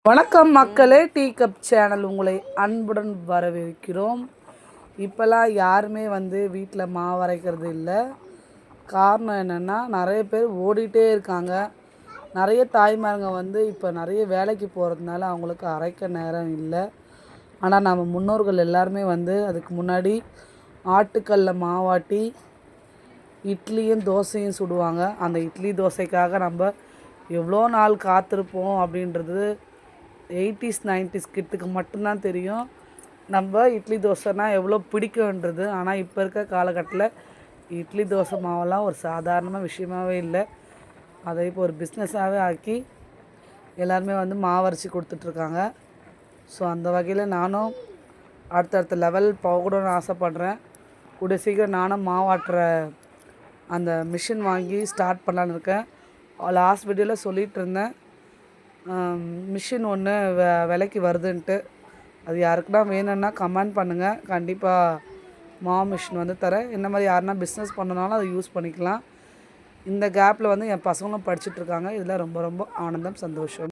வணக்கம் மக்களே, tea cup channel உங்களை அன்புடன் வரவேற்கிறோம். இப்போல்லாம் யாருமே வீட்டில் மாவு அரைக்கிறது இல்லை. காரணம் என்னென்னா, நிறைய பேர் ஓடிட்டே இருக்காங்க. நிறைய தாய்மாருங்க இப்போ நிறைய வேலைக்கு போகிறதுனால அவங்களுக்கு அரைக்க நேரம் இல்லை. ஆனால் நம்ம முன்னோர்கள் எல்லாருமே அதுக்கு முன்னாடி ஆட்டுக்கல்ல மாவாட்டி இட்லியும் தோசையும் சுடுவாங்க. அந்த இட்லி தோசைக்காக நம்ம எவ்வளோ நாள் காத்திருப்போம் அப்படின்றது 80s 90s கிட்டுக்கு மட்டும்தான் தெரியும். நம்ம இட்லி தோசைனா எவ்வளோ பிடிக்குன்றது. ஆனால் இப்போ இருக்க காலகட்டத்தில் இட்லி தோசை மாவெல்லாம் ஒரு சாதாரணமாக விஷயமாகவே இல்லை. அதை இப்போ ஒரு பிஸ்னஸாகவே ஆக்கி எல்லாருமே மாவரைச்சி கொடுத்துட்ருக்காங்க. ஸோ அந்த வகையில் நானும் அடுத்தடுத்த லெவல் போகணும்னு ஆசைப்பட்றேன். கூடிய சீக்கிரம் நானும் மாவாட்டுற அந்த மிஷின் வாங்கி ஸ்டார்ட் பண்ணலான்னு இருக்கேன். லாஸ்ட் வீடியோவில் சொல்லிகிட்டு இருந்தேன், மிஷின் ஒன்று விலைக்கு வருதுன்ட்டு. அது யாருக்குன்னா வேணும்னா கமெண்ட் பண்ணுங்கள். கண்டிப்பாக மாவு மிஷின் தரேன். இந்த மாதிரி யாருன்னா பிஸ்னஸ் பண்ணனாலும் அதை யூஸ் பண்ணிக்கலாம். இந்த கேப்பில் என் பசங்களும் படிச்சுட்ருக்காங்க. இதில் ரொம்ப ரொம்ப ஆனந்தம், சந்தோஷம்.